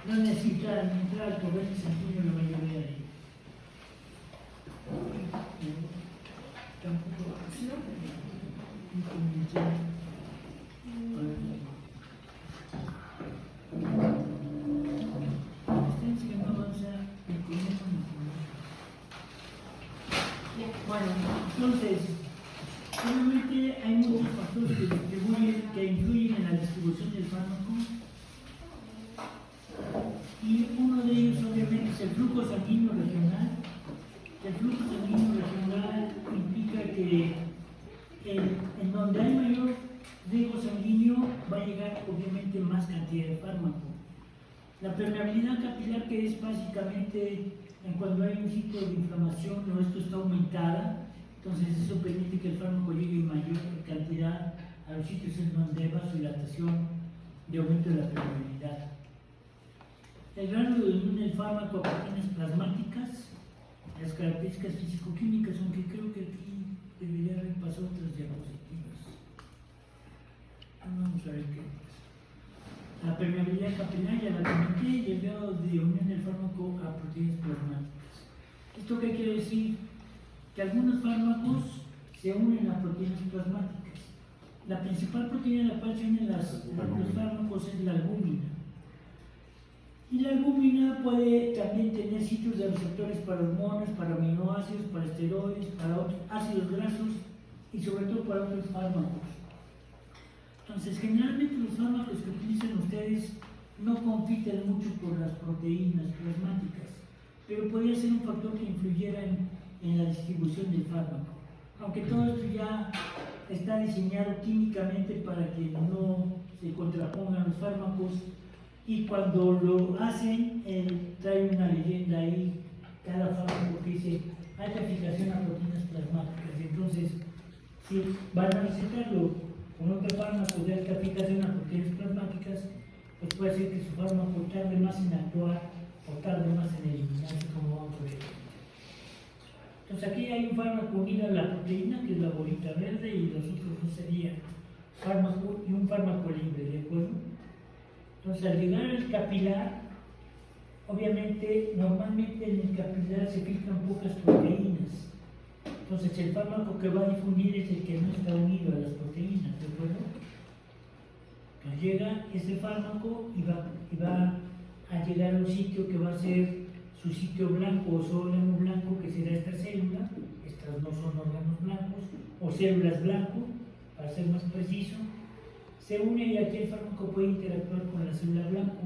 no necesita entrar al corriente sanguíneo la mayoría de ellos. Tampoco bueno, entonces, obviamente hay muchos factores que influyen en la distribución del fármaco. Y uno de ellos obviamente es el flujo sanguíneo regional. El flujo sanguíneo regional implica que en donde hay mayor riego sanguíneo va a llegar obviamente más cantidad de fármaco. La permeabilidad capilar, que es básicamente en cuando hay un sitio de inflamación o esto está aumentada, entonces eso permite que el fármaco llegue en mayor cantidad a los sitios en donde hay vasodilatación de aumento de la permeabilidad. El grado de unión del fármaco a proteínas plasmáticas, las características físico-químicas, aunque creo que aquí debería haber pasado otras diapositivas. Vamos a ver qué pasa. La permeabilidad capilar ya la comenté y el grado de unión del fármaco a proteínas plasmáticas. ¿Esto qué quiere decir? Que algunos fármacos se unen a proteínas plasmáticas. La principal proteína en la cual se unen los fármacos es la albúmina. Y la albúmina puede también tener sitios de receptores para hormonas, para aminoácidos, para esteroides, para otros ácidos grasos y sobre todo para otros fármacos. Entonces, generalmente los fármacos que utilizan ustedes no compiten mucho por las proteínas plasmáticas, pero podría ser un factor que influyera en la distribución del fármaco. Aunque todo esto ya está diseñado químicamente para que no se contrapongan los fármacos, y cuando lo hacen, trae una leyenda ahí, cada fármaco que dice alta fijación a proteínas plasmáticas. Entonces, si van a recetarlo con otro fármaco de alta fijación a proteínas plasmáticas, pues puede ser que su fármaco tarde más en actuar o tarde más en eliminarse, como vamos a ver. Entonces, aquí hay un fármaco unido a la proteína, que es la bolita verde, y los otros dos serían fármaco y un fármaco libre, ¿de acuerdo? Entonces, al llegar al capilar, obviamente, normalmente en el capilar se filtran pocas proteínas. Entonces, el fármaco que va a difundir es el que no está unido a las proteínas, ¿de acuerdo? Entonces, llega ese fármaco y va a llegar a un sitio que va a ser su sitio blanco o su órgano blanco, que será esta célula. Estas no son órganos blancos, o células blanco, para ser más preciso. Se une y aquí el fármaco puede interactuar con la célula blanco,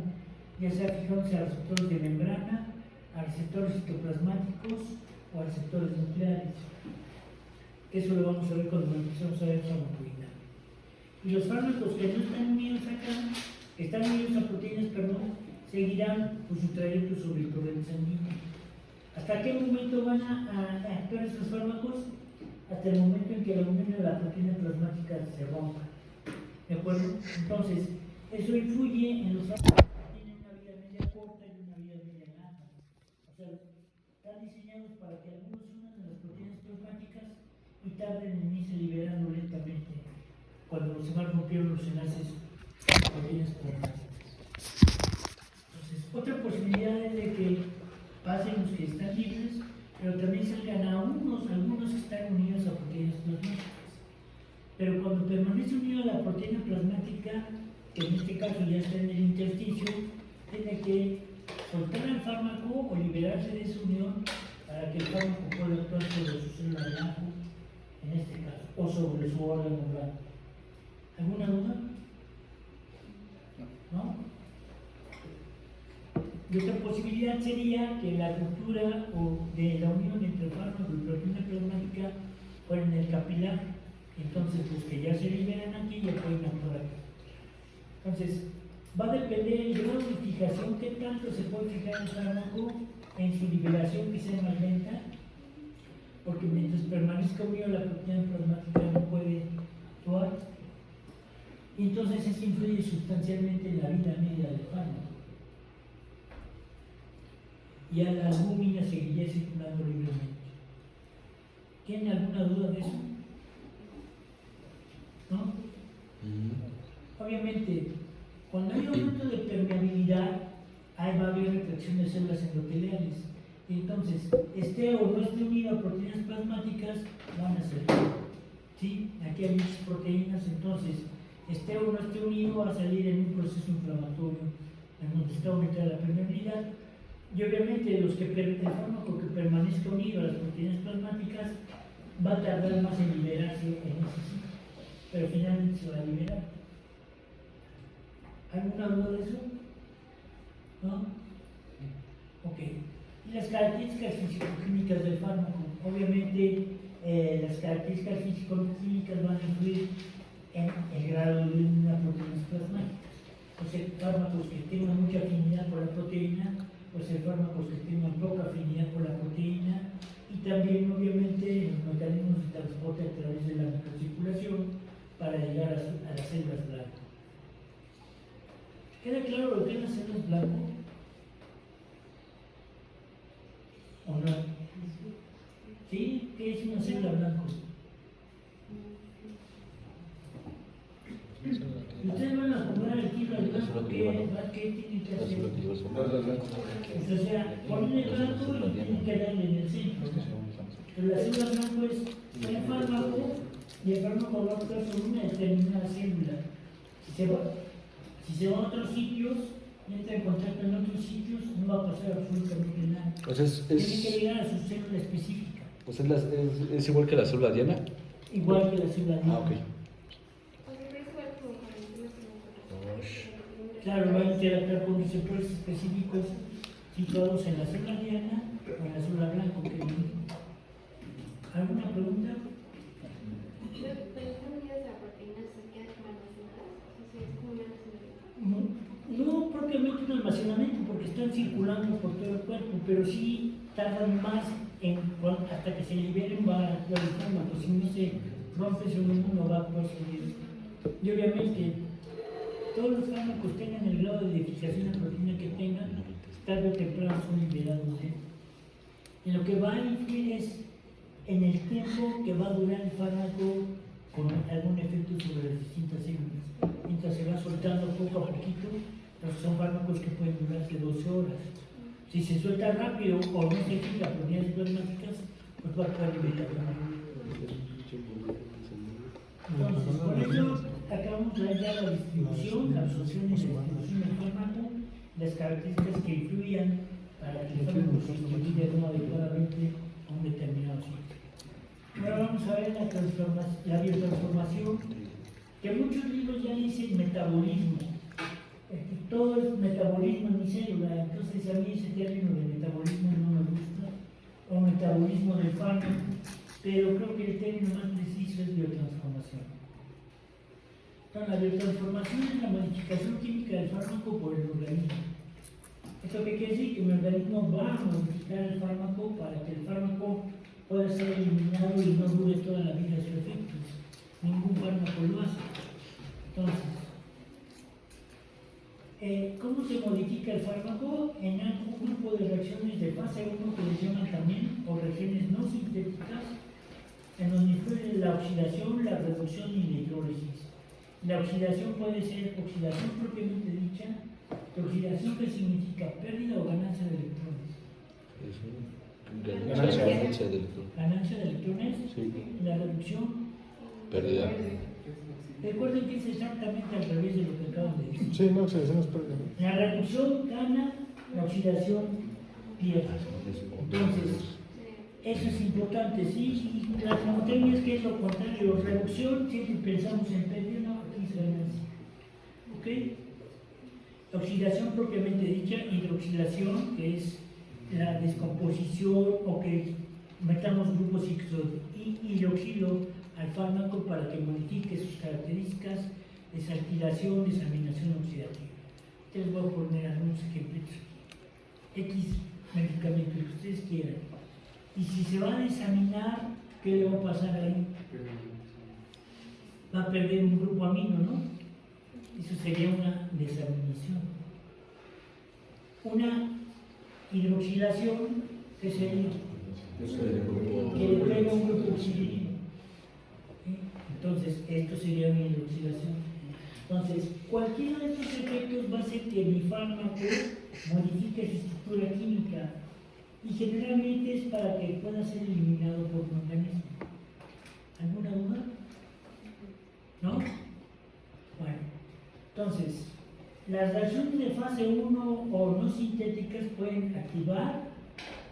ya sea fijándose a receptores de membrana, a receptores citoplasmáticos o a receptores nucleares. Eso lo vamos a ver cuando empecemos a ver farmacovigilancia. Y los fármacos que no están unidos acá, están unidos a proteínas, seguirán por su trayecto sobre el torrente sanguíneo. ¿Hasta qué momento van a actuar estos fármacos? Hasta el momento en que la unión de la proteína plasmática se rompa. ¿De acuerdo? Entonces, eso influye en los fármacos que tienen una vida media corta y una vida media larga. O sea, están diseñados para que algunos se unan a las proteínas plasmáticas y tarden en irse liberando lentamente cuando se van rompiendo los enlaces de proteínas plasmáticas. Entonces, otra posibilidad es de que pasen los que están libres, pero también salgan algunos que están unidos a proteínas plasmáticas. Pero cuando permanece unido a la proteína plasmática, que en este caso ya está en el intersticio, tiene que soltar el fármaco o liberarse de esa unión para que el fármaco pueda actuar sobre su célula blanco, en este caso, o sobre su órgano blanco. ¿Alguna duda? ¿No? Y otra posibilidad sería que la ruptura o de la unión entre el fármaco y proteína plasmática fuera en el capilar. Entonces, los que ya se liberan aquí ya pueden actuar aquí. Entonces, va a depender del grado de fijación, qué tanto se puede fijar el fármaco en su liberación, que sea más lenta, porque mientras permanezca unido a la proteína plasmática no puede actuar. Y entonces eso influye sustancialmente en la vida media del fármaco. Ya la albúmina seguiría circulando libremente. ¿Tienen alguna duda de eso? ¿No? Obviamente, cuando hay aumento de permeabilidad, hay afección de células endoteliales. Entonces, esté o no esté unido a proteínas plasmáticas, van a salir. ¿Sí? Aquí hay muchas proteínas, entonces, esté o no esté unido, va a salir en un proceso inflamatorio, en donde está aumentada la permeabilidad. Y obviamente el fármaco que permanezca unido a las proteínas plasmáticas va a tardar más en liberarse en ese sitio, pero finalmente se va a liberar. ¿Alguna duda de eso? ¿No? Ok. Y las características físico-químicas del fármaco. Obviamente las características físico-químicas van a influir en el grado de una proteínas plasmáticas. O sea, fármacos que tengan mucha afinidad por la proteína, o sea, fármacos que tengan poca afinidad por la proteína, y también obviamente los mecanismos de transporte a través de la microcirculación para llegar a las células blancas. ¿Queda claro lo que es las células blancas? ¿O no? ¿Sí? ¿Qué es una célula blanca? Ustedes van a jugar el tiro al blanco, ¿qué tienen que hacer? O sea, ponen el blanco y tienen que darle en el centro. Pero la célula blanco es el fármaco y el fármaco va a actuar sobre una determinada célula. Si se va a otros sitios, entra en contacto en otros sitios, no va a pasar absolutamente nada. O sea, tiene que llegar a su célula específica. O sea, es igual que la célula diana. Igual que la célula diana. Ah, ok. Claro, va a interactuar con receptores específicos situados en la célula diana o en la célula blanca. ¿Alguna pregunta? No propiamente un almacenamiento, porque están circulando por todo el cuerpo, pero sí tardan más hasta que se liberen, va a actuar el fármaco. Si no se rompe ese no va a actuar sobre él. Y obviamente, todos los fármacos tengan el grado de identificación de proteína que tengan, tarde o temprano son liberados. En lo que va a influir es en el tiempo que va a durar el fármaco con algún efecto sobre las distintas células. Mientras se va soltando poco a poquito, entonces son fármacos que pueden durarse 12 horas. Si se suelta rápido o no se fija proteínas plasmáticas, pues va a actuar inmediatamente. Entonces, con eso acabamos de ver la distribución, la absorción y la distribución del fármaco, las características que influyan para que el fármaco se distribuya no adecuadamente a un determinado sitio. Ahora vamos a ver la biotransformación, que muchos libros ya dicen metabolismo. Todo es metabolismo en mi célula, entonces a mí ese término de metabolismo no me gusta, o metabolismo del fármaco, pero creo que el término más preciso es biotransformación. Entonces, la biotransformación es la modificación química del fármaco por el organismo. ¿Esto qué quiere decir? Que mi organismo va a modificar el fármaco para que el fármaco pueda ser eliminado y no dure toda la vida su efecto. Ningún fármaco lo hace. Entonces, ¿cómo se modifica el fármaco? En un grupo de reacciones de fase 1 que les llaman también, o reacciones no sintéticas, en donde influye la oxidación, la reducción y la hidrólisis. La oxidación puede ser oxidación propiamente dicha, oxidación que significa pérdida o ganancia de electrones. Ganancia de electrones. Ganancia de electrones, Sí. La reducción. Pérdida. Recuerden que es exactamente al revés de lo que acaban de decir. Sí, no, oxidación es pérdida. La reducción gana, la oxidación pierde. Entonces, eso es importante, ¿sí? Y las montañas, que es lo contrario, reducción, siempre pensamos en pérdida, no, aquí es ganancia. ¿Ok? Oxidación propiamente dicha, hidroxilación, que es la descomposición o que metamos grupos hidroxilo al fármaco para que modifique sus características, desalquilación, desaminación oxidativa. Les voy a poner algunos ejemplos. X medicamento, que ustedes quieran. Y si se va a desaminar, ¿qué le va a pasar ahí? Va a perder un grupo amino, ¿no? Eso sería una desaminación. Una hidroxilación, ¿qué sería? Que le pega un grupo oxidilino. Entonces, esto sería una hidroxilación. Entonces, cualquiera de estos efectos va a hacer que mi fármaco modifique modifica su estructura química y generalmente es para que pueda ser eliminado por un organismo. ¿Alguna duda? ¿No? Bueno, entonces, las reacciones de fase 1 o no sintéticas pueden activar,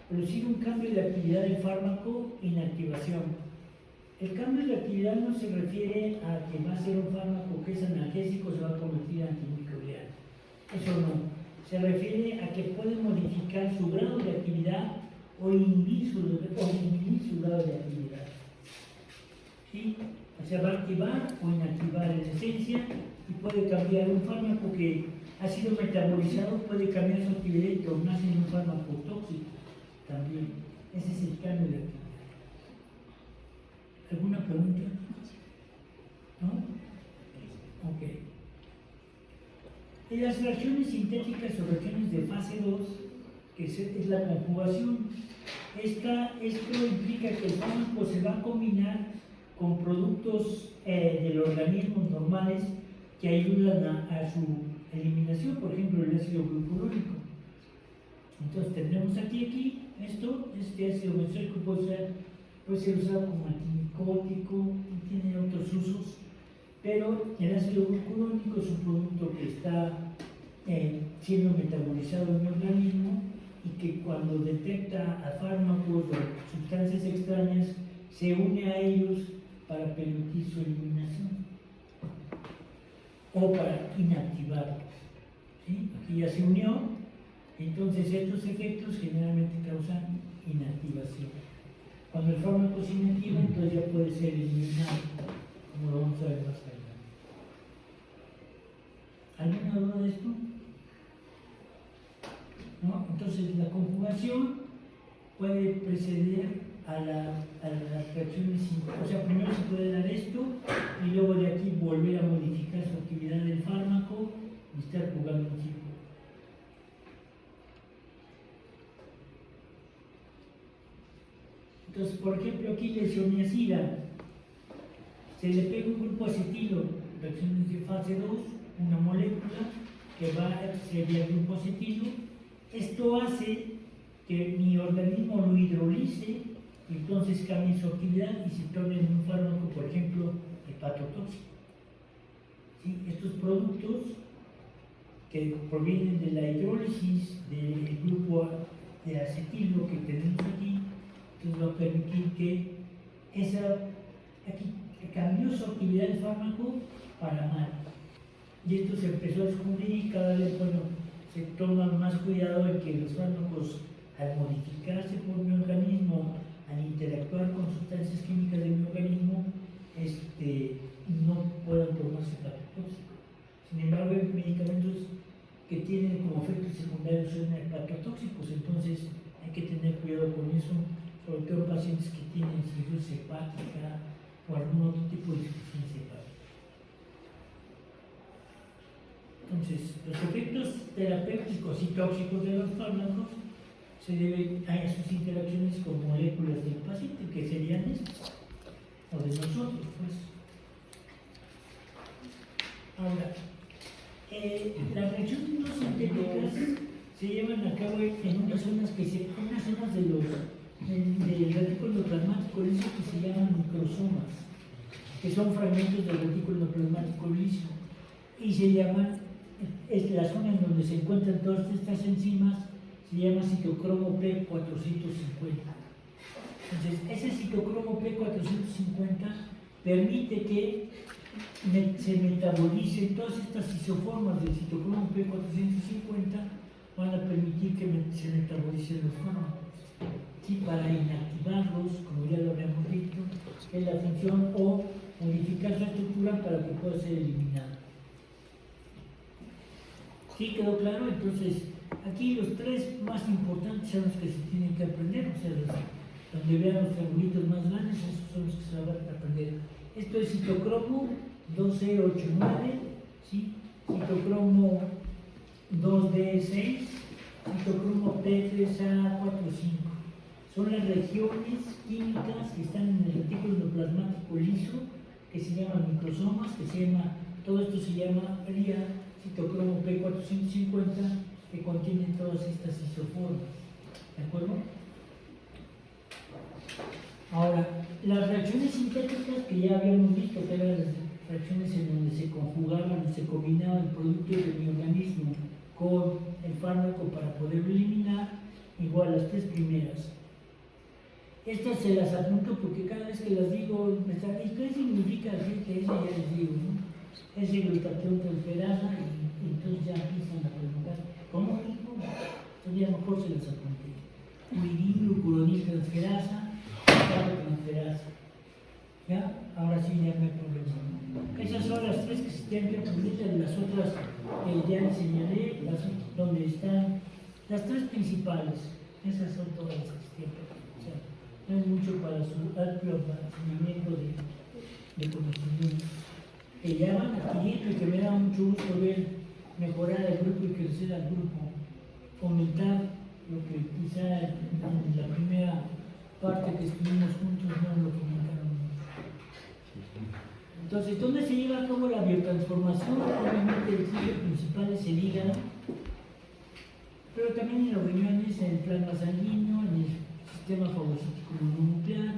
producir un cambio de actividad del fármaco, inactivación. El cambio de actividad no se refiere a que va a ser un fármaco que es analgésico, se va a convertir en antimicrobiano. Eso no. Se refiere a que puede modificar su grado de actividad o inhibir su grado de actividad. ¿Sí? O sea, va a activar o inactivar en esencia y puede cambiar un fármaco que ha sido metabolizado, puede cambiar su actividad y tornarse en un fármaco tóxico también. Ese es el cambio de actividad. ¿Alguna pregunta? ¿No? Ok. En las reacciones sintéticas o reacciones de fase 2, que es la conjugación, esto implica que el fármaco se va a combinar con productos del organismo normales que ayudan a su eliminación, por ejemplo el ácido glucurónico. Entonces tendremos aquí este ácido benzoico puede ser usado como antimicótico y tiene otros usos, pero el ácido glucurónico es un producto que está siendo metabolizado en el organismo y que cuando detecta a fármacos o sustancias extrañas se une a ellos para permitir su eliminación o para inactivarlos. ¿Sí? Aquí ya se unió, entonces estos efectos generalmente causan inactivación. Cuando el fármaco se inactiva, entonces ya puede ser eliminado, como lo vamos a ver más adelante. ¿Alguna duda de esto? ¿No? Entonces la conjugación puede preceder a las reacciones sintéticas. O sea, primero se puede dar esto y luego de aquí volver a modificar su actividad del fármaco y estar jugando un ciclo. Entonces, por ejemplo, aquí lesoniazida, se le pega un grupo acetilo, reacciones de fase 2, una molécula que sería el grupo acetilo. Esto hace que mi organismo lo hidrolice, entonces cambie su actividad y se torne en un fármaco, por ejemplo, hepatotóxico. ¿Sí? Estos productos que provienen de la hidrólisis del grupo de acetilo que tenemos aquí, entonces va a permitir que aquí cambió su actividad del fármaco para mal. Y esto se empezó a descubrir y cada vez, se toma más cuidado en que los fármacos, al modificarse por mi organismo, al interactuar con sustancias químicas de mi organismo, no puedan tornarse hepatotóxicos. Sin embargo, hay medicamentos que tienen como efectos secundarios son hepatotóxicos, entonces hay que tener cuidado con eso, sobre todo pacientes que tienen cirrosis hepática o algún otro tipo de insuficiencia hepática. Entonces, los efectos terapéuticos y tóxicos de los fármacos se deben a sus interacciones con moléculas del paciente, que serían estas, o de nosotros, pues. Ahora, las reacciones no sintéticas se llevan a cabo en unas zonas del retículo endoplasmático liso que se llaman microsomas, que son fragmentos del retículo endoplasmático liso, y se llaman, es la zona en donde se encuentran todas estas enzimas, se llama citocromo P450. Entonces, ese citocromo P450 permite que se metabolicen todas estas isoformas del citocromo P450, van a permitir que se metabolicen los fármacos. ¿Sí? Para inactivarlos, como ya lo habíamos dicho, es la función, o modificar su estructura para que pueda ser eliminado. ¿Sí quedó claro? Entonces, aquí los tres más importantes son los que se tienen que aprender, o sea, donde vean los triangulitos más grandes, esos son los que se van a aprender. Esto es citocromo 2C89, ¿sí? Citocromo 2D6, citocromo P3A45. Son las regiones químicas que están en el retículo endoplasmático liso, que se llaman microsomas, todo esto se llama citocromo P450, que contienen todas estas isoformas. ¿De acuerdo? Ahora, las reacciones sintéticas que ya habíamos visto, que eran las reacciones en donde se conjugaban y se combinaba el producto de mi organismo con el fármaco para poderlo eliminar, igual las tres primeras. Estas se las apunto porque cada vez que las digo, me están diciendo, ¿qué significa decir que eso? Ya les digo, ¿no? Es glutatión transferasa y entonces ya empiezan a preguntar, ¿cómo digo? Entonces ya mejor se las apunté. Uridino, ucuronil transferasa, transferasa. ¿Ya? Ahora sí ya no hay problema. Esas son las tres que se tienen que apuntar, de las otras que ya les señalé, donde están las tres principales. Esas son todas las que se tienen que apuntar. O sea, no es mucho para su amplio abastecimiento de conocimiento. Que ya van adquiriendo y que me da mucho gusto ver mejorar el grupo y crecer al grupo. Fomentar lo que quizá en la primera parte que estuvimos juntos no lo fomentaron mucho. Entonces, ¿dónde se lleva a cabo la biotransformación? Obviamente el sitio principal es el hígado, pero también en los riñones, en el plasma sanguíneo, en el sistema fagocítico mononuclear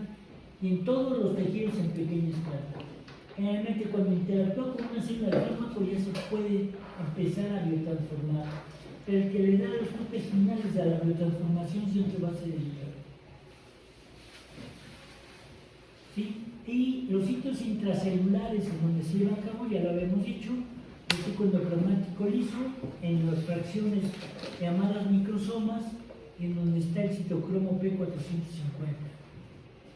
y en todos los tejidos en pequeña escala. Generalmente cuando interactúa con una célula de fármaco ya se puede empezar a biotransformar, pero el que le da los toques finales a la biotransformación siempre va a ser el hígado. ¿Sí? Y los sitios intracelulares en donde se lleva a cabo, ya lo habíamos dicho, el ciclo endoplasmático liso, en las fracciones llamadas microsomas, en donde está el citocromo P450.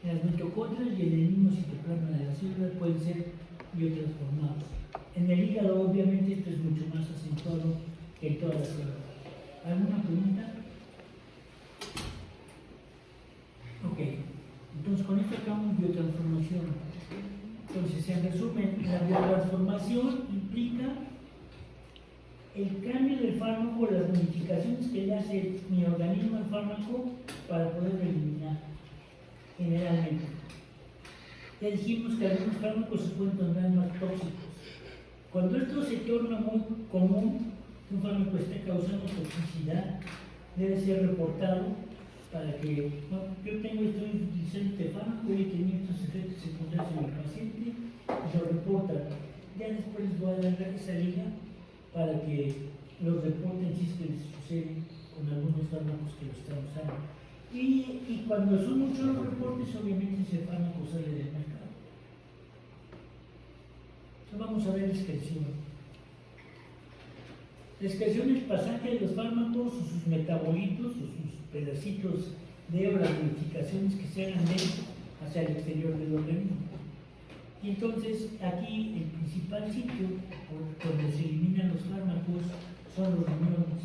En las mitocondrias y en el mismo citoplasma de las células pueden ser biotransformados. En el hígado, obviamente, esto es mucho más acentuado que en todas las células. ¿Alguna pregunta? Ok. Entonces, con esto acabamos biotransformación. Entonces, en resumen, la biotransformación implica el cambio del fármaco, las modificaciones que le hace mi organismo al fármaco para poderlo eliminar, generalmente. Ya dijimos que algunos fármacos se pueden tornar más tóxicos. Cuando esto se torna muy común, un fármaco está causando toxicidad, debe ser reportado para que, no, yo estoy utilizando este fármaco y he tenido estos efectos secundarios en el paciente, y lo reportan. Ya después les voy a dar esa liga para que los reporten si es que les sucede con algunos fármacos que lo están usando. Y cuando son muchos los reportes, obviamente ese fármaco sale del mercado. Entonces vamos a ver la excreción. La excreción es el pasaje de los fármacos o sus metabolitos o sus pedacitos de o las modificaciones que se hagan dentro hacia el exterior del organismo. Y entonces aquí el principal sitio donde se eliminan los fármacos son los riñones.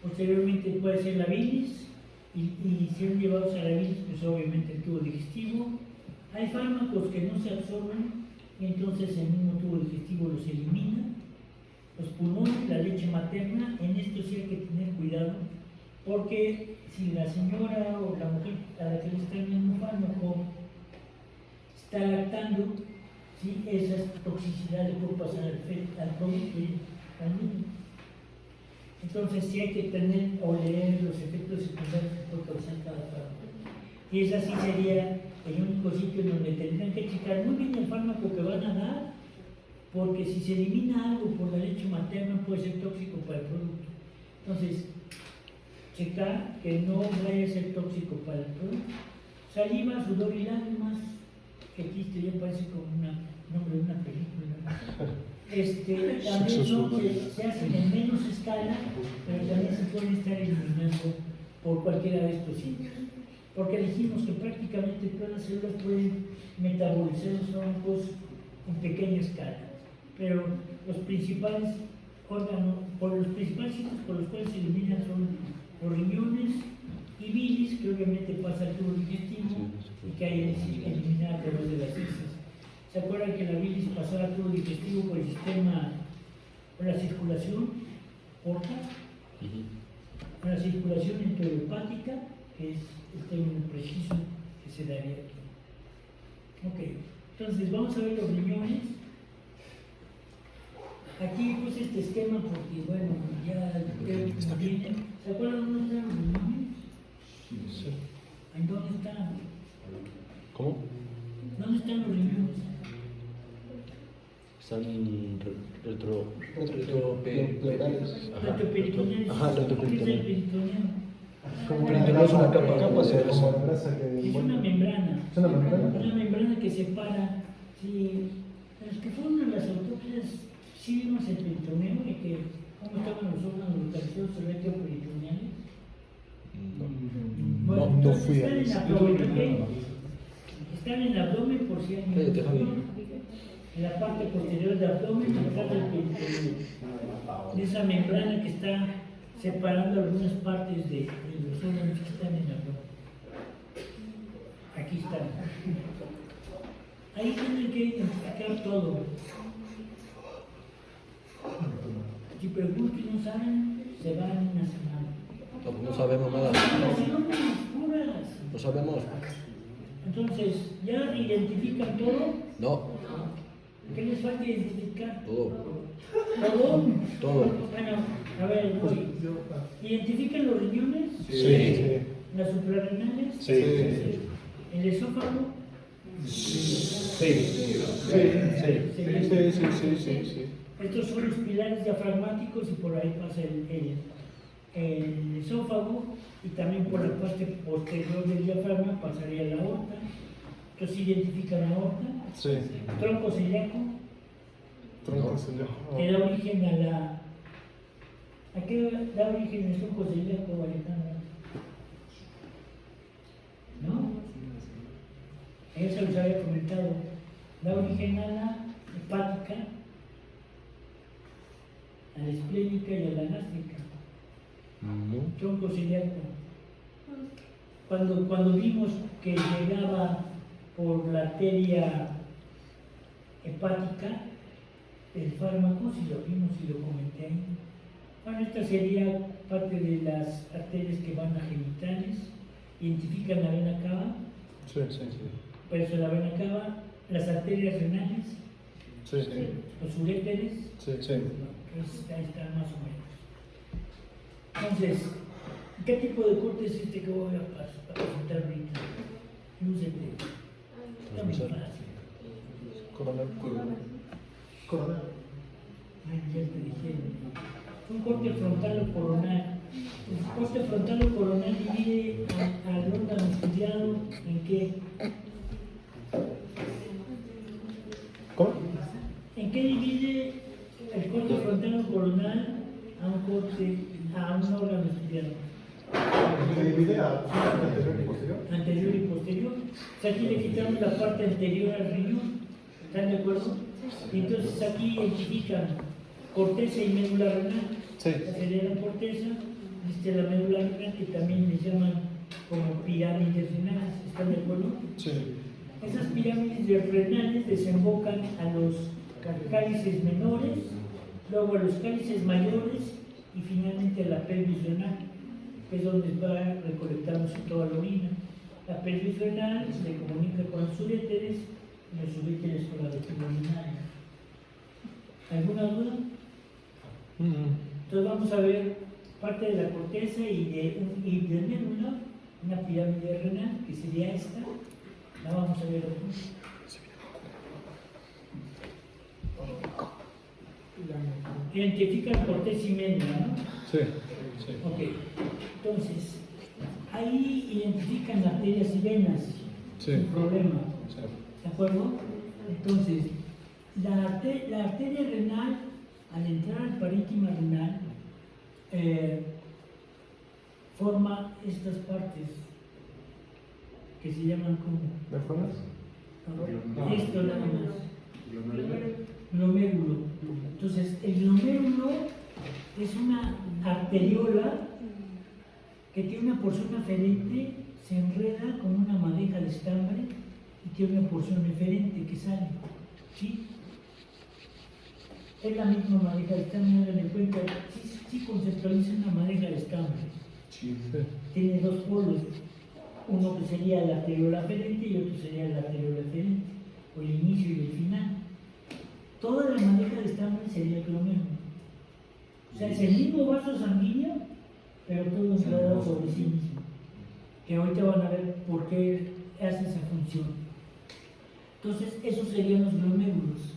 Posteriormente puede ser la bilis y ser llevados a la bilis, pues obviamente el tubo digestivo. Hay fármacos que no se absorben y entonces el mismo tubo digestivo los elimina. Los pulmones, la leche materna, en esto sí hay que tener cuidado, porque si la señora o la mujer a la que le está el mismo fármaco está lactando, ¿sí? Esa toxicidad le puede pasar al producto y al niño. Entonces sí hay que tener o leer los efectos secundarios que puede causar cada fármaco. Y ese sí sería el único sitio en donde tendrán que checar muy bien el fármaco que van a dar, porque si se elimina algo por la leche materna puede ser tóxico para el producto. Entonces, checar que no vaya a ser tóxico para el producto. Saliva, sudor y lágrimas, que aquí esto ya parece como un nombre de una película. También se hacen en menos escala, pero también se pueden estar eliminando por cualquiera de estos sitios. Porque dijimos que prácticamente todas las células pueden metabolizar los fármacos en pequeña escala. Pero los principales órganos, los principales sitios por los cuales se eliminan son los riñones y bilis, que obviamente pasa al tubo digestivo y que hay que eliminar a través de las heces. ¿Se acuerdan que la bilis pasaba al tubo digestivo por el sistema, por la circulación corta? Por la circulación enterohepática, que es el término preciso que se daría aquí. Ok, entonces vamos a ver los riñones. aquí puse este esquema porque, bueno, ya vienen. ¿Se acuerdan dónde están los riñones? Sí. ¿En dónde están? ¿Cómo? ¿Dónde están los riñones? Están Retroperitoneales. Retroperitoneales. Ajá, ¿Qué es el retroperitoneal. peritoneal? Como Peritoneal es una capa como de grasa. la grasa que Es una membrana. ¿Es una membrana? Una membrana que separa. Sí, los que fueron a las autopsias, sí vimos el peritoneo y que cómo estaban los órganos localizados retroperitoneales. Bueno, no entonces fui a están en el eso. abdomen, ¿ok? Están en el abdomen por si hay Cállate, Javi. en la parte posterior del abdomen, detrás del peritoneo. De esa membrana que está separando algunas partes de los órganos que están en el abdomen. Aquí están. Ahí tienen que identificar todo. Si preguntan y no saben, se van en una semana. No, pues no sabemos nada. Las sinónimas puras. No sabemos. Entonces, ¿ya identifican todo? No, ¿Qué les falta identificar? todo. ¿Todo? Todo. Bueno, a ver, voy. ¿Identifican los riñones? Sí. ¿Las suprarrenales? Sí. ¿El esófago? Sí. Estos son los pilares diafragmáticos y por ahí pasa el esófago y también por la parte posterior del diafragma pasaría la aorta. Entonces identifican la aorta, Sí. tronco celíaco, Tronco celíaco. que da origen a la... ¿A qué da origen el tronco celíaco, Alejandra? ¿No? Eso les había comentado. Da origen a la hepática, a la esplénica y a la gástrica. Tronco celíaco. Cuando vimos que llegaba por la arteria hepática el fármaco, si lo vimos y lo comenté ahí. Bueno, esta sería parte de las arterias que van a genitales, identifican la vena cava, Sí. por eso la vena cava, las arterias renales, Sí. los uréteres, Sí. pues ahí están más o menos. Entonces, ¿qué tipo de corte es este que voy a presentar ahorita? Lúcete. Está muy fácil. Coronal. Ay, ya te dijeron. Un corte frontal o coronal. El corte frontal o coronal divide al órgano estudiado en qué. ¿Cómo? ¿En qué divide el corte frontal o coronal a un órgano estudiado? Se divide a anterior y posterior. Anterior y posterior. O sea, aquí le quitamos la parte anterior al riñón. ¿Están de acuerdo? Y entonces aquí identifican corteza y médula renal. Sí. La sería la corteza, la médula renal, que también les llaman como pirámides renales. ¿Están de acuerdo? Sí. Esas pirámides renales desembocan a los cálices menores, luego a los cálices mayores y finalmente a la pelvis renal, que es donde va recolectándose toda la orina. La pelvis renal se comunica con los uréteres y los uréteres con la vejiga urinaria. ¿Alguna duda? Entonces vamos a ver parte de la corteza y de médula, una pirámide renal, que sería esta. La vamos a ver aquí. Identifican corteza y médula, ¿no? Sí. Ok. Entonces, ahí identifican arterias y venas. Sí. Sin problema. Sí. ¿De acuerdo? Entonces, la arteria renal, al entrar al parénquima renal, forma estas partes que se llaman como ¿Neuronas? esto nada más, glomérulo. Entonces, el glomérulo es una arteriola que tiene una porción aferente, se enreda con una madeja de estambre y tiene una porción referente que sale. ¿Sí? Es la misma madeja de estambre, hagan de cuenta, sí conceptualiza una madeja de estambre. Sí. Tiene dos polos, uno que sería la arteriola aferente y otro sería la arteriola eferente, o el inicio y el final. toda la madeja de estambre sería el glomérulo. O sea, es el mismo vaso sanguíneo, pero todo enredado sobre sí mismo. Que ahorita van a ver por qué hace esa función. Entonces, esos serían los glomérulos.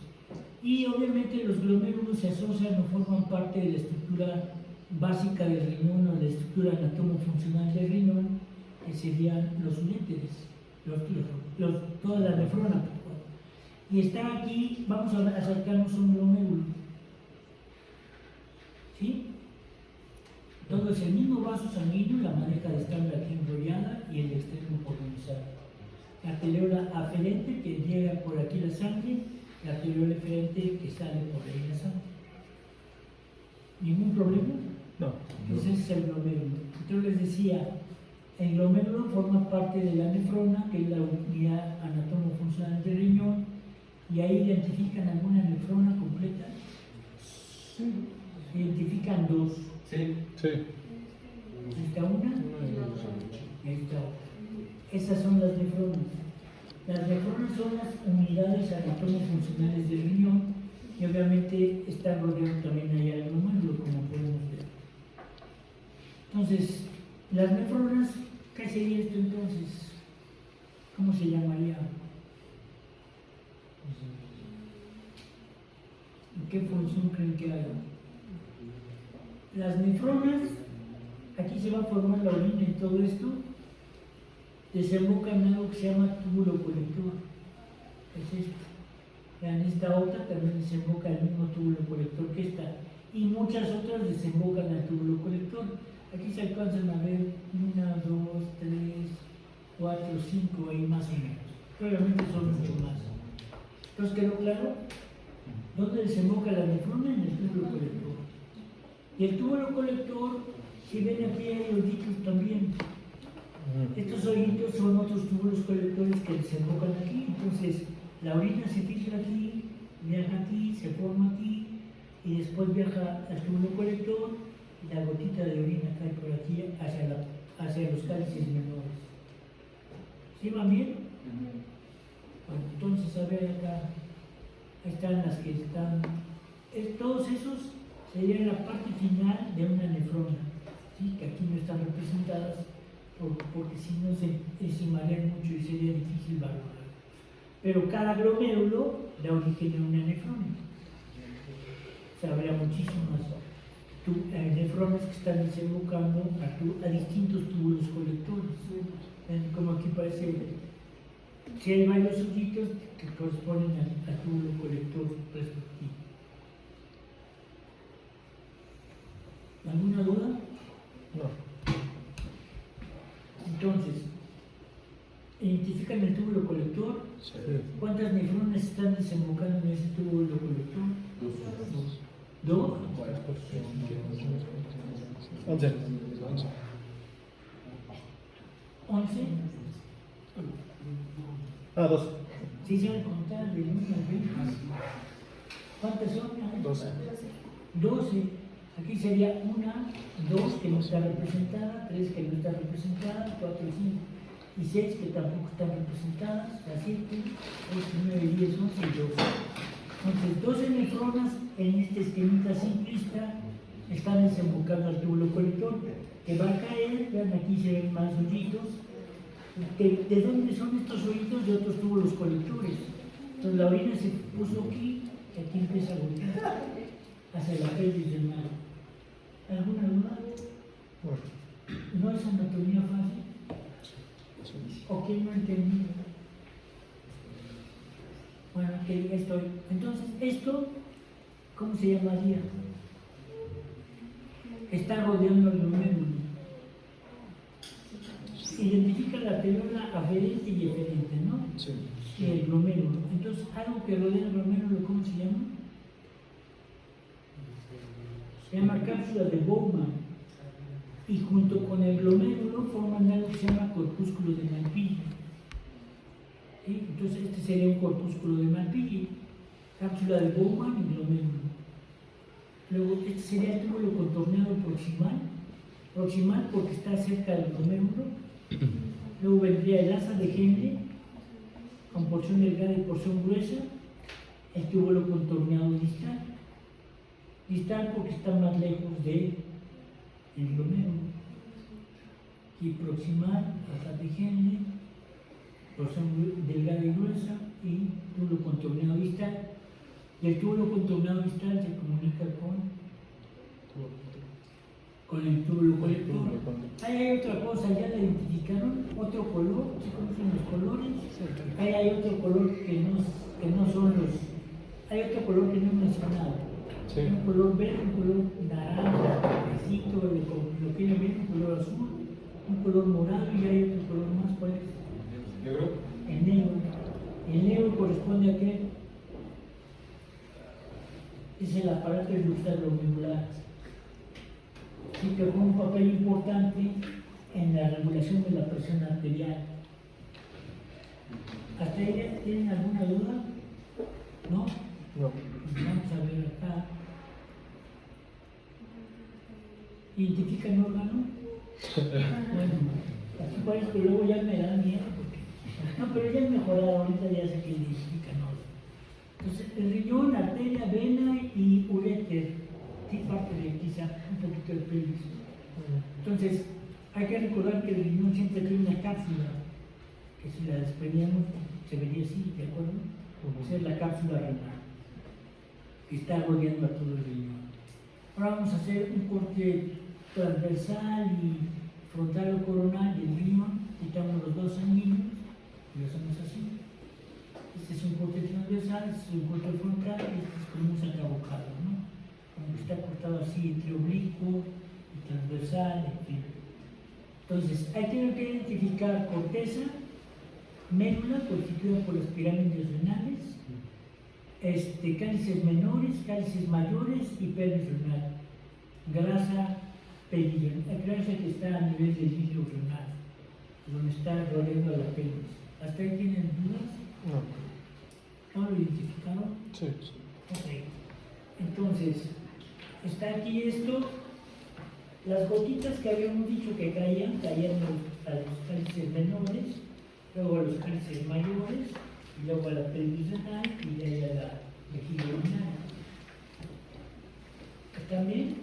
Y obviamente los glomérulos se asocian o forman parte de la estructura básica del riñón o de la estructura anatomofuncional del riñón, que serían los uréteres, toda la nefrona. Y está aquí, vamos a acercarnos a un glomérulo. ¿Sí? Todo es el mismo vaso sanguíneo, la madeja de estambre aquí enrollada y el extremo colonizado. La arteriola aferente que llega por aquí la sangre, la arteriola eferente que sale por ahí la sangre. ¿Ningún problema? No. Entonces es el glomérulo. Entonces les decía, el glomérulo forma parte de la nefrona, que es la unidad anatomofuncional del riñón, y ahí identifican alguna nefrona completa. Sí. Identifican dos. Sí. Sí. Esta una, esta otra. Esas son las nefronas. Las nefronas son las unidades anatomofuncionales del riñón y obviamente están rodeando también allá el glomérulo, como podemos ver. Entonces, las nefronas, ¿qué sería esto entonces? ¿Cómo se llamaría? ¿Qué función creen que haga? Las nefronas, aquí se va a formar la orina y todo esto, desembocan en algo que se llama túbulo colector. Es esto. En esta otra también desemboca el mismo túbulo colector que esta. Y muchas otras desembocan al túbulo colector. Aquí se alcanzan a ver 1, 2, 3, 4, 5, ahí más o menos. Obviamente son mucho más. Entonces, ¿quedó claro? ¿Dónde desemboca la nefrona? En el túbulo colector. Y el túbulo colector, si ven aquí hay hoyitos también. Estos hoyitos son otros túbulos colectores que desembocan aquí. Entonces, la orina se filtra aquí, viaja aquí, se forma aquí, y después viaja al túbulo colector, y la gotita de orina cae por aquí hacia los cálices menores. ¿Sí van bien? Bueno, entonces, a ver acá, ahí están las que están, todos esos serían la parte final de una nefrona, ¿sí? Que aquí no están representadas, porque si no se marean mucho y sería difícil valorar. Pero cada glomérulo da origen a una nefrona. O sea, habría muchísimas nefronas que están desembocando a distintos túbulos colectores. Como aquí parece, si hay varios hoyitos que corresponden al túbulo colector respectivo. ¿Alguna duda? No. Entonces, ¿identifican el túbulo colector? Sí. ¿Cuántas nefronas están desembocando en ese túbulo colector? ¿Dos? 11. 11. Ah, 2. ¿Sí saben contar de 1 a 20? ¿Cuántas son? 12. 12. Aquí sería 1, 2 que no está representada, 3 que no está representada, 4, 5 y 6 que tampoco están representadas, las 7, 8, 9, 10, 11 y 12. Entonces, 12 nefronas en este esquemita simplista están desembocando al túbulo colector, que va a caer, vean aquí se ven más hoyitos. ¿De dónde son estos hoyitos? De otros túbulos colectores. Entonces la orina se puso aquí, y aquí empieza a gotear hacia la pelvis del mar. ¿Alguna duda? ¿No es anatomía fácil? ¿O quién no ha entendido? Bueno, que ya estoy. Entonces, esto, ¿cómo se llamaría? Está rodeando el glomérulo. Identifica la arteriola aferente y eferente, ¿no? Sí. Y el glomérulo. Entonces, algo que rodea el glomérulo, ¿cómo se llama? Se llama cápsula de Bowman. Y junto con el glomérulo forman algo que se llama corpúsculo de Malpighi. ¿Sí? Entonces, este sería un corpúsculo de Malpighi. Cápsula de Bowman y glomérulo. Luego, este sería el túbulo contorneado proximal. Proximal porque está cerca del glomérulo. Luego vendría el asa de Henle, con porción delgada y porción gruesa. el túbulo contorneado distal. Distal porque está más lejos del glomérulo. Y proximal, hasta de porción delgada y gruesa, y túbulo contorneado distal. Y el túbulo contorneado distal se comunica con el túbulo colector. Ahí hay otra cosa, ya la identificaron, otro color, ¿se conocen los colores? Ahí hay otro color que no son los, hay otro color que no he mencionado. Sí. Un color verde, un color naranja, cafecito, lo que ver, un color azul, un color morado y hay otro color más, ¿cuál es? ¿Negro? El negro. El negro corresponde a qué? Es el aparato glomerular. Sí, que juega un papel importante en la regulación de la presión arterial. ¿Hasta ahí tienen alguna duda? ¿No? No. Vamos a ver acá. ¿Identifican órgano? Bueno, aquí parece que luego ya me da miedo. No, pero ya es mejorado, ahorita ya sé que identifican órgano. Entonces, el riñón, arteria, vena y uréter. Sí, parte de quizá un poquito de pelvis. Entonces, hay que recordar que el riñón siempre tiene una cápsula, que si la desprendíamos se vería así, ¿de acuerdo? Esa es la cápsula renal, que está rodeando a todo el riñón. Ahora vamos a hacer un corte transversal y frontal o coronal del riñón, quitamos los dos sanguíneos y lo hacemos así. Este es un corte transversal, este es un corte frontal y este es como un sacabocado, ¿no? Como que está cortado así entre oblicuo y transversal, en fin. Entonces, hay que identificar corteza, médula constituida por las pirámides renales, cálices menores, cálices mayores y pelvis renal. Grasa perirenal, grasa que está a nivel del hilo renal, donde está rodeando a la pelvis. ¿Hasta ahí tienen dudas? No. ¿No lo identificaron? Sí. Ok. Entonces, está aquí esto. Las gotitas que habíamos dicho que caían a los cálices menores, luego a los cálices mayores, y luego a la pelvis renal y de ahí a la vejiga urinaria. ¿Están bien?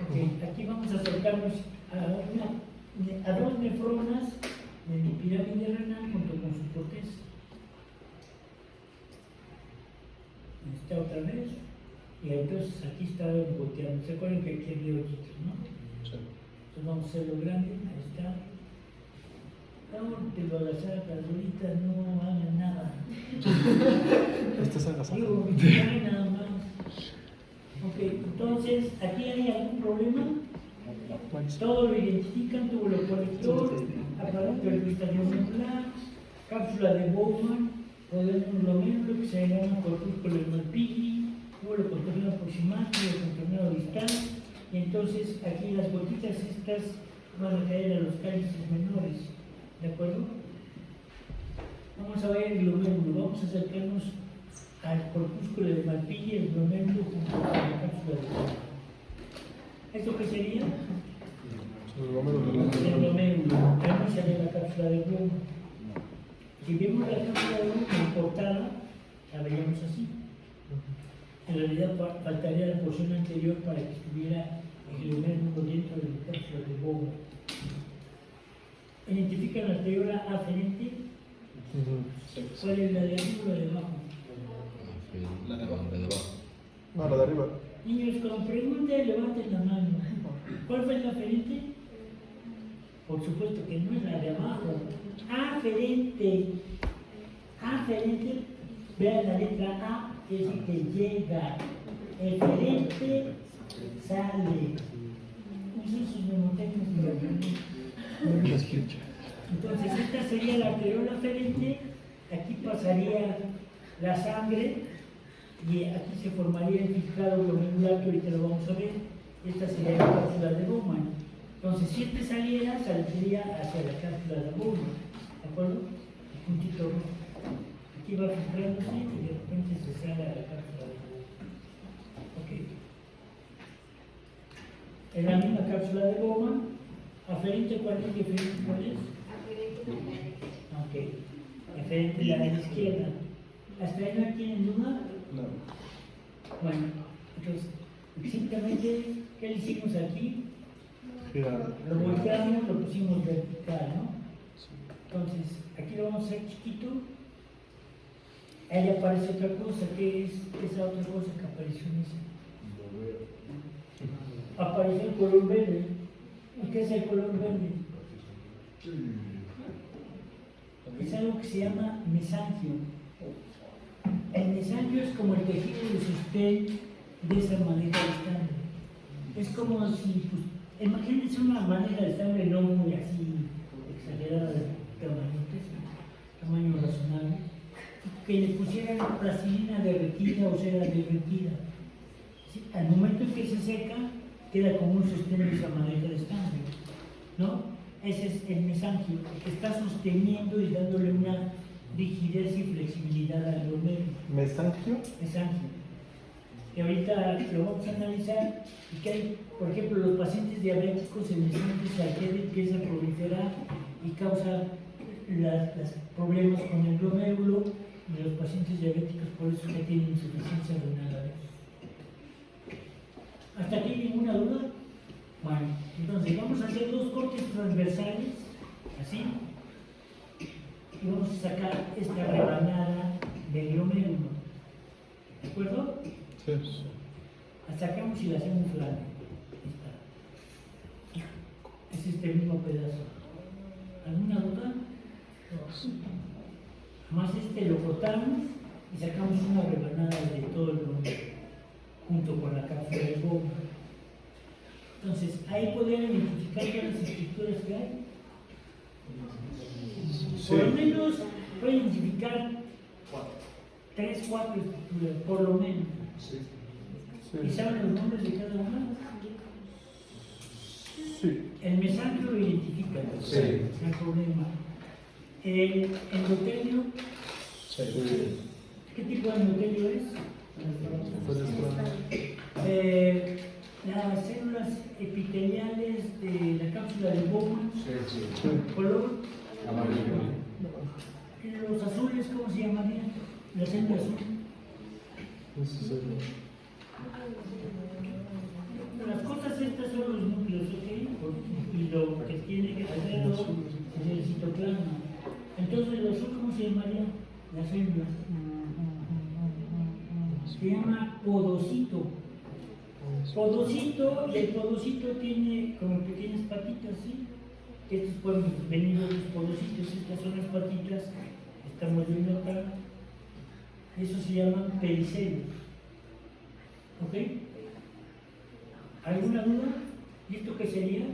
Ok, aquí vamos a acercarnos a dos nefronas de mi pirámide renal junto con su corteza. Está otra vez. Y entonces aquí está goteando. ¿Se acuerdan que aquí había ojitos, no? Sí. Entonces vamos a hacerlo grande. Ahí está. Te lo agasajas, ahorita no hagan nada. Estás agasado. Digo, no nada más. Ok, entonces, ¿aquí hay algún problema? Todo lo identifican, túbulo colector, aparato glomerular, cápsula de Bowman, rodeando un glomérulo que se llama corpúsculo de Malpighi, túbulo contorneado proximal, túbulo contorneado distal, y entonces aquí las gotitas estas van a caer a los cálices menores, ¿de acuerdo? Vamos a ver el glomérulo, vamos a acercarnos al corpúsculo de Malpighi, el glomérulo junto a la cápsula de Bowman. ¿Esto qué sería? El glomérulo. El glomérulo, ahí no sale la cápsula de Bowman. Si vemos la cápsula de Bowman cortada, la veríamos así. En realidad faltaría la porción anterior para que estuviera el glomérulo dentro de la cápsula de Bowman. ¿Identifican la arteriola aferente? ¿Cuál es la de arriba o la de abajo? La de abajo. No, la de arriba. Niños, con pregunta levanten la mano. ¿Cuál fue la aferente? Por supuesto que no es la de abajo. Aferente. Aferente. Vean la letra A, que es que llega. Eferente sale. Esos memotecnos. Entonces, esta sería la arteriola aferente. Aquí pasaría la sangre. Y aquí se formaría el filtrado glomerular, que ahorita lo vamos a ver. Esta sería la cápsula de Bowman. Entonces, si este saliera, saldría hacia la cápsula de Bowman. ¿De acuerdo? El puntito rojo. Aquí va filtrándose y de repente se sale a la cápsula de Bowman. Ok. En la misma cápsula de Bowman, aferente, ¿cuál es? ¿Diferente cuál es? Ok. Aferente la de la izquierda. ¿Hasta ahí no tienen duda? No. Bueno, entonces, simplemente, ¿qué le hicimos aquí? Girar. Lo volteamos, lo pusimos vertical, ¿no? Entonces, aquí lo vamos a hacer chiquito. Ahí aparece otra cosa, que es esa otra cosa que apareció en ese. Apareció el color verde. ¿Y qué es el color verde? Es algo que se llama mesangio. El mesangio es como el tejido de sostén de esa madeja de estambre. Es como si, pues, imagínense una madeja de estambre no muy así exagerada de tamaño razonable, que le pusieran plastilina derretida o cera derretida. ¿Sí? Al momento en que se seca, queda como un sostén de esa madeja de estambre, ¿no? Ese es el mesangio, que está sosteniendo y dándole una rigidez y flexibilidad al glomero. ¿Mesangio? Mesangio. Y ahorita lo vamos a analizar y que hay, por ejemplo, los pacientes diabéticos, el mesangio se altera, empieza a proliferar y causa los problemas con el glomérulo, y los pacientes diabéticos por eso que tienen insuficiencia renal a veces. ¿Hasta aquí ninguna duda? Bueno, entonces vamos a hacer dos cortes transversales, así, y vamos a sacar esta rebanada del glomérulo. ¿De acuerdo? Sí. La sacamos y la hacemos grande. Ahí está. Es este mismo pedazo. ¿Alguna duda? Más este lo cortamos y sacamos una rebanada de todo el glomérulo, junto con la cápsula del Bowman. Entonces, ahí podrían identificar todas las estructuras que hay. Sí. Por lo menos pueden identificar 3, 4 estructuras, por lo menos. ¿Y Sí. saben los nombres de cada una? Sí. El mesangio lo identifica, Sí. no hay problema. El endotelio, Sí. ¿qué tipo de endotelio es? Las células epiteliales de la cápsula de Bowman, color, los azules, ¿cómo se llamarían? La célula azul. Ese es el- Las cosas estas son los núcleos, ¿ok? Y lo que tiene que hacerlo es el citoplasma. Entonces, ¿lo azul cómo se llamaría? La célula. Se llama podocito. Podocito, y el podocito tiene como pequeñas patitas, ¿sí? Estos pueden venir de los podocitos, estas son las patitas, estamos viendo acá. Eso se llama pericelios. ¿Ok? ¿Alguna duda? ¿Y esto qué sería?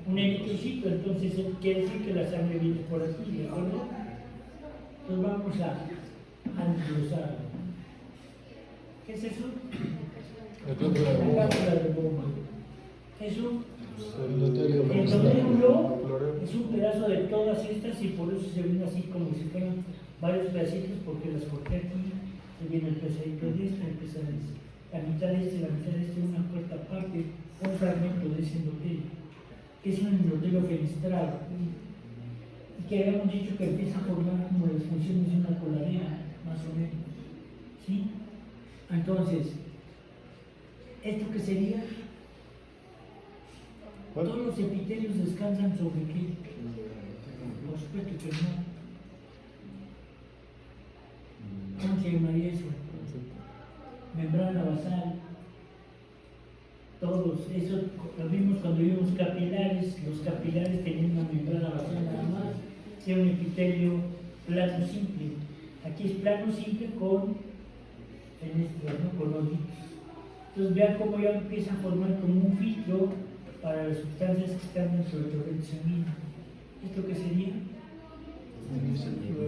Un eritrocito, entonces quiere decir que la sangre viene por aquí, ¿de acuerdo? Entonces vamos a desglosar. ¿Qué es eso? La cápsula de La Bowman. cápsula de Bowman. Eso, El endotelio el mesangio. glomérulo es un pedazo de todas estas y por eso se ven así como si fueran varios pedacitos, porque las corté aquí. Se viene el pesadito de este, el pesadito de este. La mitad de este, la mitad de este, una cuarta parte, un fragmento de ese endotelio, que es un endotelio fenestrado, y que habíamos dicho que empieza a formar como las funciones de una coladera, más o menos. ¿Sí? Entonces, ¿esto qué sería? ¿Cuál? Todos los epitelios descansan sobre qué? Por supuesto que no. ¿Cómo se llamaría eso? Membrana basal. Todos, eso lo vimos cuando vimos capilares. Los capilares tenían una membrana basal nada más, sea un epitelio plano simple. Aquí es plano simple con fenestras, ¿no? Con hoyitos. Entonces vean cómo ya empieza a formar como un filtro para las sustancias que están dentro del torrente sanguíneo. ¿Esto qué sería? El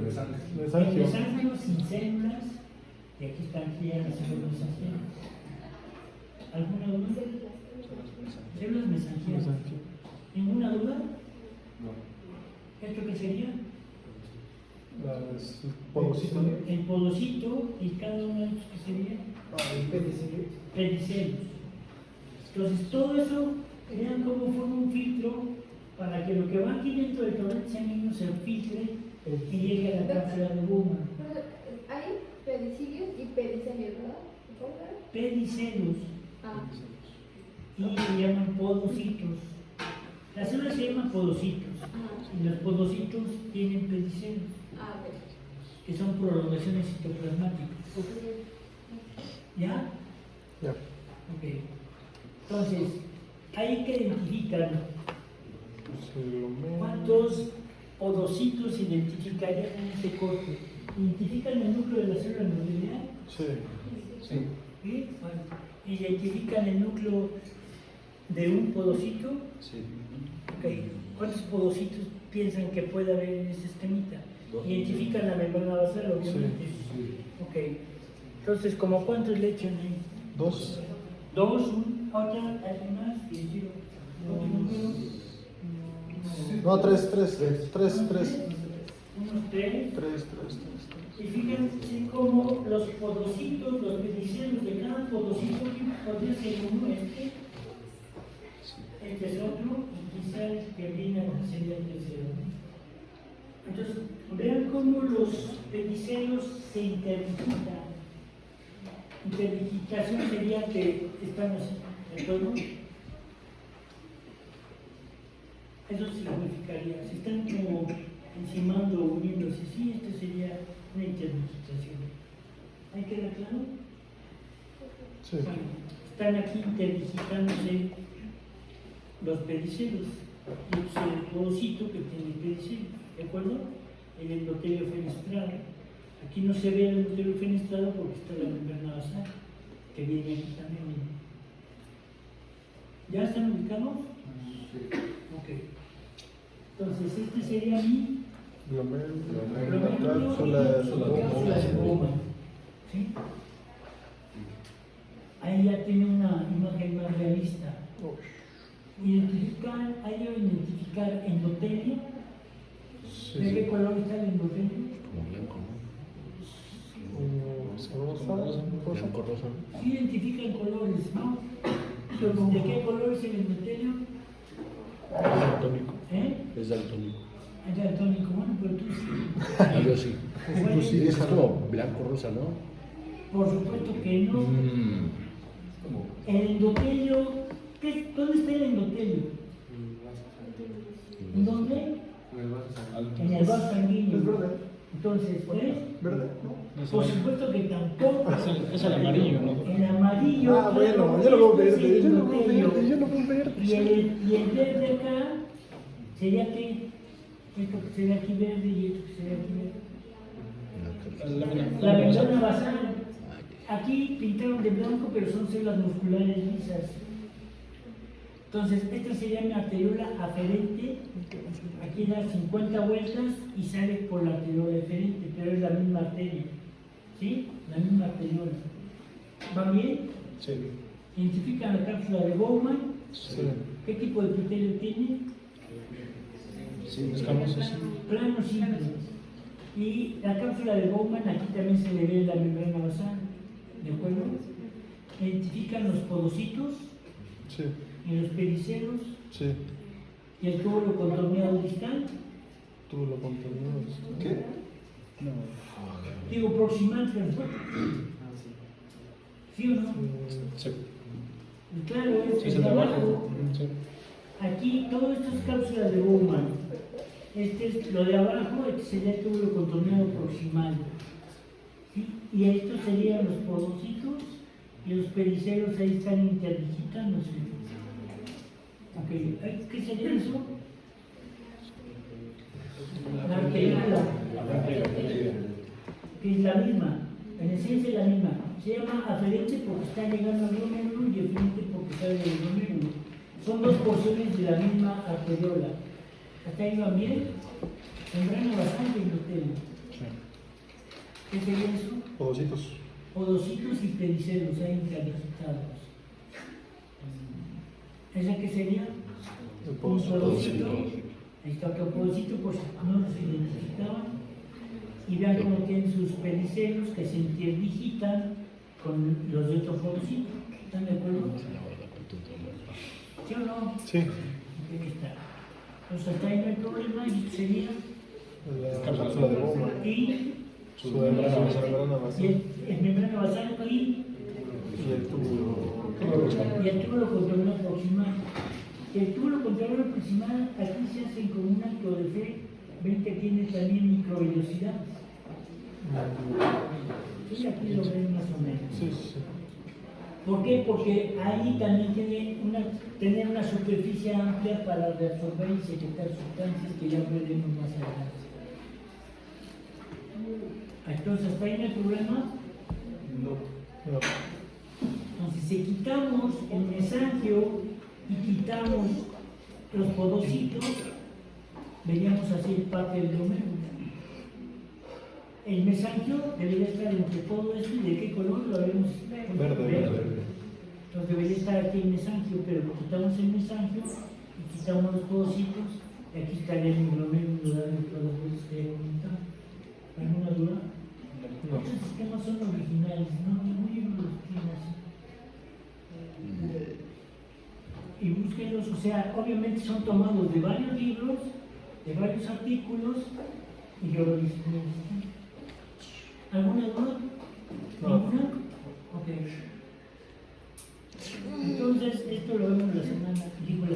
Mesangio. mesangio sin células, y aquí están ya las células mesangianas. ¿Alguna duda? Células mesangianas. Mesangio. ¿Ninguna duda? ¿Esto qué sería? El podocito. El podocito y cada uno de estos que sería pedicelios. Entonces todo eso, vean cómo forma un filtro para que lo que va aquí dentro del torrente sanguíneo se filtre y llega a la cápsula de Bowman. Pero hay pedicilios y pedicelios, ¿verdad? ¿Cómo era? Pedicelos Ah, y se llaman podocitos. Las células se llaman podocitos ajá. y los podocitos tienen pedicelos, Ah, ok. que son prolongaciones citoplasmáticas. ¿Ya? Ya. Ok. Entonces, hay que identificar cuántos podocitos se identificarían en este corte. ¿Identifican el núcleo de la célula endotelial? Sí. Sí. ¿Sí? Bueno, ¿identifican el núcleo de un podocito? Sí. Ok. ¿Cuántos podocitos piensan que puede haber en ese esquemita? ¿Identifican la membrana basal, obviamente? Sí. Ok. Entonces, ¿como cuántos le echan ahí? 2. ¿Dos? ¿Otra? ¿Alguien más? ¿Y el otro número? No, 3. Unos tres. 3. Y fíjense cómo los podocitos, los pedicelios de cada podocito podría ser uno este es otro, y quizá el que viene aquí sería el tercero. Entonces, vean cómo los pedicelios se interdigitan. Interdigitación sería que están así, ¿de acuerdo? Eso significaría, se están como encimando o uniéndose. Sí, esto sería una interdigitación. ¿Hay queda claro? Sí. Bueno, están aquí interdigitándose los pedicelios. Y este es el podocito que tiene pedicelios, ¿de acuerdo? El endotelio fenestrado. Aquí no se ve el endotelio fenestrado porque está la membrana basal, que viene aquí también. ¿Ya están ubicados? Ok. Entonces, este sería mi Cápsula cápsula de Bowman. ¿Sí? Ahí ya tiene una imagen más realista. Hay que identificar endotelio. ¿De qué color está el endotelio? Como blanco, ¿no? Rosa. Blanco rosa. Sí identifican colores, ¿no? Entonces, ¿de qué color es el endotelio? Es daltónico. ¿Eh? Es daltónico. Es daltónico, bueno, pero tú sí. Ah, yo sí. Bueno, Es como blanco rosa, ¿no? por supuesto que no. El endotelio, ¿dónde está el endotelio? ¿En dónde? En el vaso sanguíneo. Es verde. Entonces, ¿ves? ¿Verde? Por supuesto que tampoco. Es el amarillo, ¿no? El amarillo. Ah, bueno, claro, yo lo veo este es verde, el yo lo veo endotelio. verde, yo lo veo verde. Y el verde acá sería que esto que sería aquí verde y esto que sería aquí verde. La membrana basal. Aquí pintaron de blanco, pero son células musculares lisas. Entonces, esta sería mi arteriola aferente. Aquí da 50 vueltas y sale por la arteriola eferente, pero es la misma arteria. ¿Sí? La misma arteriola. ¿Va bien? Sí. Identifican la cápsula de Bowman. Sí. ¿Qué tipo de epitelio tiene? Sí, escamoso, sí. Plano simple. Y la cápsula de Bowman, aquí también se le ve la membrana basal. ¿De acuerdo? Identifican los podocitos Sí. y los pedicelos Sí. y el túbulo contorneado distal. Tú lo contenidos. ¿Qué? Digo proximal, pero ¿sí o no? Sí. Claro, es Sí, el se de trabaja. abajo. Sí. Aquí, todo esto es cápsula de Bowman. Este es lo de abajo, este sería el túbulo contorneado proximal. ¿Sí? Y estos serían los podocitos y los pedicelos ahí están interdigitándose. Ok, ¿qué sería eso? La arteriola, que es la misma, en esencia es la misma. Se llama aferente porque está llegando al glomérulo y eferente porque sale del glomérulo. Son dos porciones de la misma arteriola. ¿Hasta ahí va bien? Membrana basal y endotelio. ¿Qué sería eso? Podocitos. Podocitos y pedicelos ahí interdigitados. ¿Esa qué sería? El Un podocito. podocito. Ahí está otro podocito, pues no los identificaban. Y vean cómo tienen sus pedicelos que se interdigitan con los de otro podocito. ¿Están de acuerdo? ¿Sí o no? Sí. Aquí está. Pues hasta ahí no hay problema y esto sería La cápsula de goma. Y Su membrana basal. el membrana basal y el túbulo. el túbulo controlador proximal. El túbulo controlador proximal aquí se hace con un acto de fe. Ven que tiene también microvellosidades. Sí, aquí lo ven más o menos. Sí, sí. ¿Por qué? Porque ahí también tiene una superficie amplia para reabsorber y secretar sustancias que ya veremos más adelante. Entonces, ¿hasta ahí no hay problema? No. Entonces, si quitamos el mesangio y quitamos los podocitos, veríamos así el parte del glomérulo. El mesangio debería estar entre todo esto y de qué color lo haremos Verde. Entonces debería estar aquí el mesangio, pero quitamos el mesangio y quitamos los podocitos y aquí estaría el glomérulo dando todas las cosas que he comentado. ¿Alguna duda? No. Estos sistemas son originales, no ningún libro los tiene así. Y búsquenlos, o sea, obviamente son tomados de varios libros, de varios artículos, y yo lo dispongo. ¿Alguna duda? No. ¿Ninguna? Ok. Entonces, esto lo vemos la semana que viene.